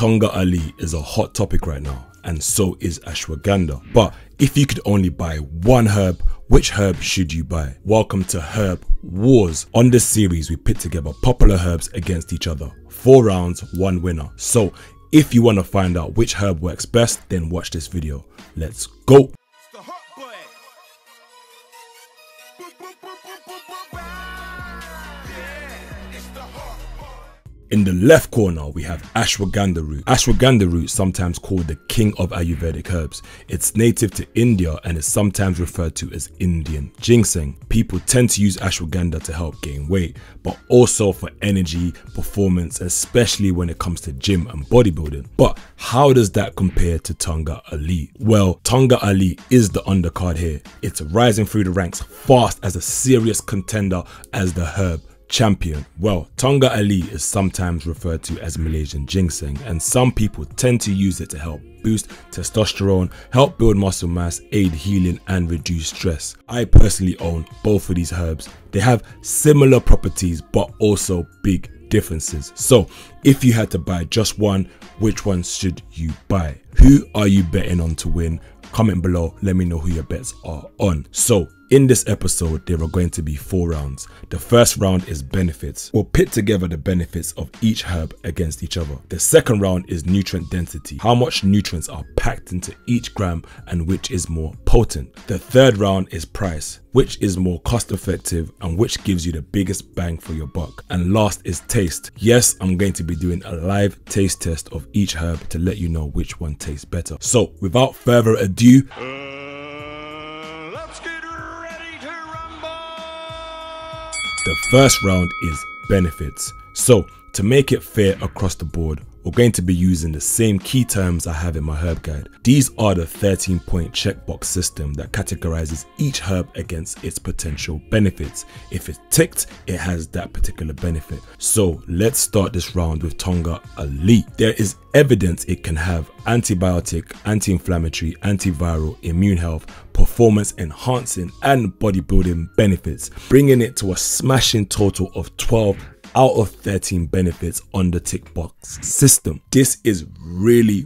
Tonga Ali is a hot topic right now, and so is ashwagandha. But if you could only buy one herb, which herb should you buy? Welcome to Herb Wars. On this series, we pit together popular herbs against each other. 4 rounds, 1 winner. So if you want to find out which herb works best, then watch this video. Let's go. In the left corner, we have ashwagandha root. Ashwagandha root, sometimes called the king of Ayurvedic herbs. It's native to India and is sometimes referred to as Indian ginseng. People tend to use ashwagandha to help gain weight, but also for energy, performance, especially when it comes to gym and bodybuilding. But how does that compare to Tonga Ali? Well, Tonga Ali is the undercard here. It's rising through the ranks fast as a serious contender as the herb champion. Well, Tonga Ali is sometimes referred to as Malaysian ginseng, and some people tend to use it to help boost testosterone, help build muscle mass, aid healing and reduce stress. I personally own both of these herbs. They have similar properties but also big differences. So if you had to buy just one, which one should you buy? Who are you betting on to win? Comment below, let me know who your bets are on. So in this episode, there are going to be 4 rounds. The first round is benefits. We'll pit together the benefits of each herb against each other. The second round is nutrient density. How much nutrients are packed into each gram and which is more potent. The third round is price. Which is more cost effective and which gives you the biggest bang for your buck. And last is taste. Yes, I'm going to be doing a live taste test of each herb to let you know which one tastes better. So without further ado, let's get ready to rumble. The first round is benefits. So to make it fair across the board, we're going to be using the same key terms I have in my herb guide. These are the 13-point checkbox system that categorizes each herb against its potential benefits. If it's ticked, it has that particular benefit. So let's start this round with Tonga Ali. There is evidence it can have antibiotic, anti-inflammatory, antiviral, immune health, performance enhancing and bodybuilding benefits, bringing it to a smashing total of 12 out of 13 benefits on the tick box system. This is really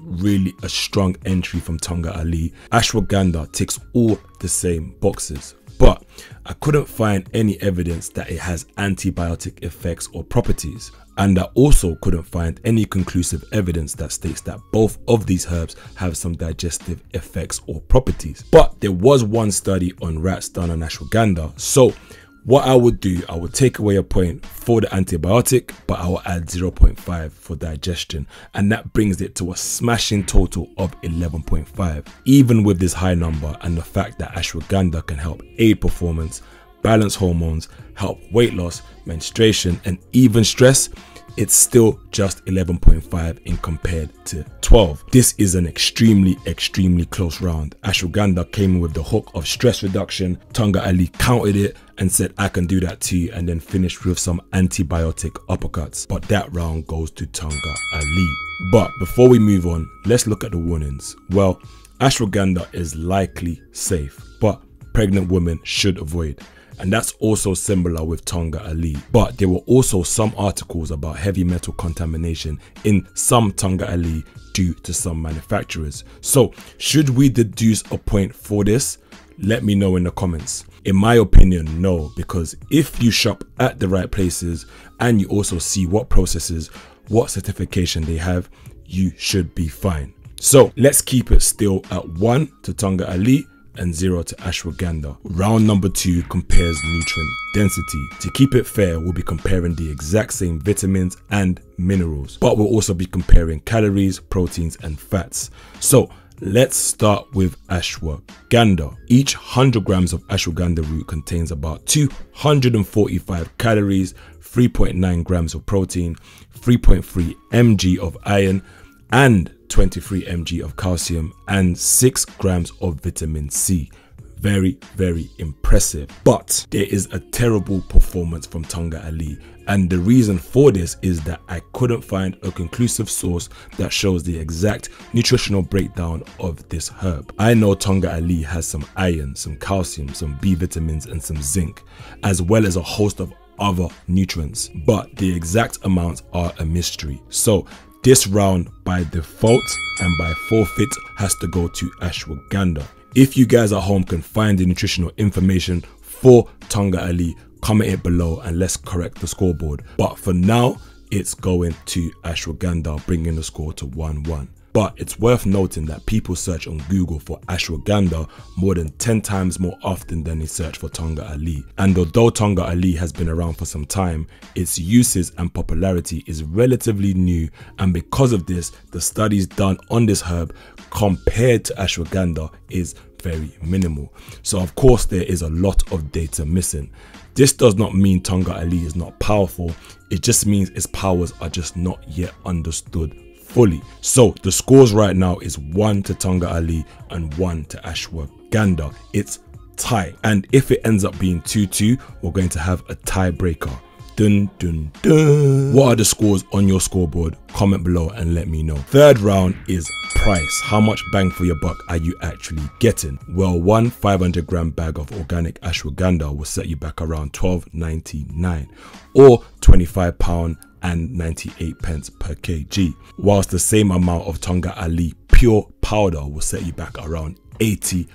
a strong entry from Tonga Ali. Ashwagandha ticks all the same boxes, but I couldn't find any evidence that it has antibiotic effects or properties, and I also couldn't find any conclusive evidence that states that both of these herbs have some digestive effects or properties. But there was one study on rats done on ashwagandha, so what I would do, I would take away a point for the antibiotic, but I will add 0.5 for digestion, and that brings it to a smashing total of 11.5. Even with this high number and the fact that ashwagandha can help aid performance, balance hormones, help weight loss, menstruation, and even stress, it's still just 11.5 in compared to 12. This is an extremely close round. Ashwagandha came in with the hook of stress reduction. Tonga Ali countered it and said, I can do that too, and then finished with some antibiotic uppercuts. But that round goes to Tonga Ali. But before we move on, let's look at the warnings. Well, ashwagandha is likely safe, but pregnant women should avoid. And that's also similar with Tonga Ali. But there were also some articles about heavy metal contamination in some Tonga Ali due to some manufacturers. So should we deduce a point for this? Let me know in the comments. In my opinion, no, because if you shop at the right places and you also see what processes, what certification they have, you should be fine. So let's keep it still at 1 to Tonga Ali and 0 to ashwagandha. Round number 2 compares nutrient density. To keep it fair, we'll be comparing the exact same vitamins and minerals, but we'll also be comparing calories, proteins and fats. So let's start with ashwagandha. Each 100 grams of ashwagandha root contains about 245 calories, 3.9 grams of protein, 3.3 mg of iron, and 23 mg of calcium and 6 grams of vitamin C. Very impressive. But there is a terrible performance from Tonga Ali, and the reason for this is that I couldn't find a conclusive source that shows the exact nutritional breakdown of this herb. I know Tonga Ali has some iron, some calcium, some B vitamins and some zinc, as well as a host of other nutrients, but the exact amounts are a mystery. So this round by default and by forfeit has to go to ashwagandha. If you guys at home can find the nutritional information for Tongkat Ali, comment it below and let's correct the scoreboard. But for now, it's going to ashwagandha, bringing the score to 1-1. But it's worth noting that people search on Google for ashwagandha more than 10 times more often than they search for Tongkat Ali. And although Tongkat Ali has been around for some time, its uses and popularity is relatively new, and because of this, the studies done on this herb compared to ashwagandha is very minimal. So of course there is a lot of data missing. This does not mean Tongkat Ali is not powerful, it just means its powers are just not yet understood fully. So the scores right now is 1 to Tongkat Ali and 1 to ashwagandha. It's tie, and if it ends up being 2-2, we're going to have a tiebreaker. Dun dun dun. What are the scores on your scoreboard? Comment below and let me know. Third round is price. How much bang for your buck are you actually getting? Well, one 500-gram bag of organic ashwagandha will set you back around £12.99 or £25 and 98 pence per kg, whilst the same amount of Tongkat Ali pure powder will set you back around £80,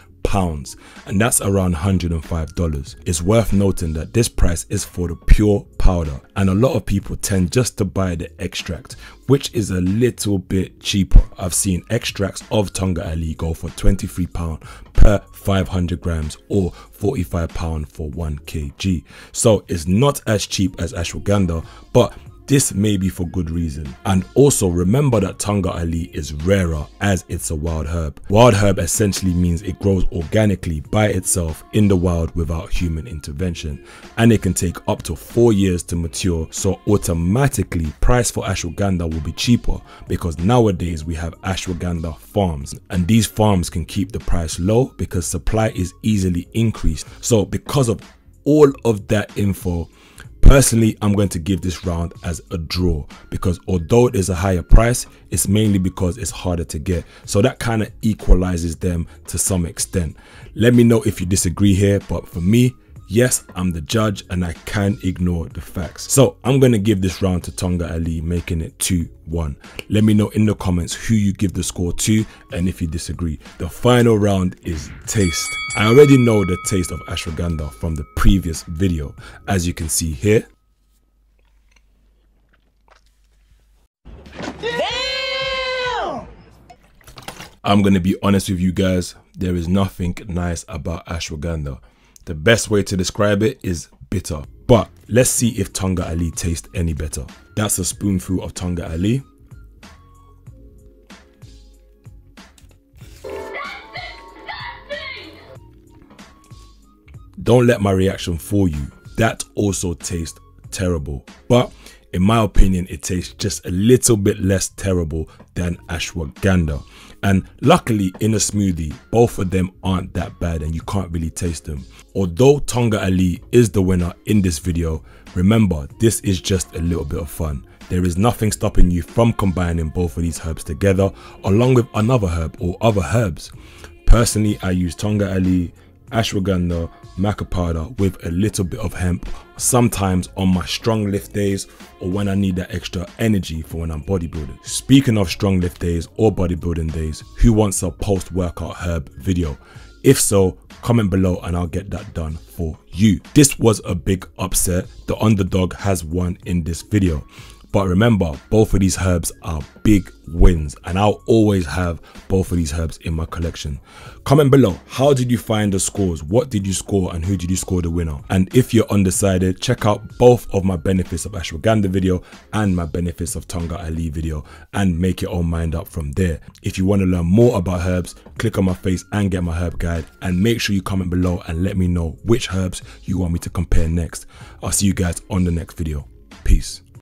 and that's around $105. It's worth noting that this price is for the pure powder, and a lot of people tend just to buy the extract, which is a little bit cheaper. I've seen extracts of Tongkat Ali go for £23 per 500 grams or £45 for 1 kg. So it's not as cheap as ashwagandha, but this may be for good reason. And also remember that Tongkat Ali is rarer as it's a wild herb. Wild herb essentially means it grows organically by itself in the wild without human intervention, and it can take up to 4 years to mature, so automatically price for ashwagandha will be cheaper because nowadays we have ashwagandha farms, and these farms can keep the price low because supply is easily increased. So because of all of that info, personally, I'm going to give this round as a draw because although it is a higher price, it's mainly because it's harder to get. So that kind of equalizes them to some extent. Let me know if you disagree here, but for me, yes, I'm the judge and I can't ignore the facts. So I'm going to give this round to Tongkat Ali, making it 2-1. Let me know in the comments who you give the score to and if you disagree. The final round is taste. I already know the taste of ashwagandha from the previous video, as you can see here. Damn! I'm going to be honest with you guys, there is nothing nice about ashwagandha. The best way to describe it is bitter. But let's see if Tongkat Ali tastes any better. That's a spoonful of Tongkat Ali. Don't let my reaction fool you. That also tastes terrible. But in my opinion, it tastes just a little bit less terrible than ashwagandha. And luckily in a smoothie, both of them aren't that bad and you can't really taste them. Although Tongkat Ali is the winner in this video, remember this is just a little bit of fun. There is nothing stopping you from combining both of these herbs together along with another herb or other herbs. Personally, I use Tongkat Ali, ashwagandha, maca powder with a little bit of hemp, sometimes on my strong lift days or when I need that extra energy for when I'm bodybuilding. Speaking of strong lift days or bodybuilding days, who wants a post-workout herb video? If so, comment below and I'll get that done for you. This was a big upset. The underdog has won in this video. But remember, both of these herbs are big wins and I'll always have both of these herbs in my collection. Comment below, how did you find the scores? What did you score and who did you score the winner? And if you're undecided, check out both of my benefits of ashwagandha video and my benefits of Tongkat Ali video and make your own mind up from there. If you want to learn more about herbs, click on my face and get my herb guide, and make sure you comment below and let me know which herbs you want me to compare next. I'll see you guys on the next video. Peace.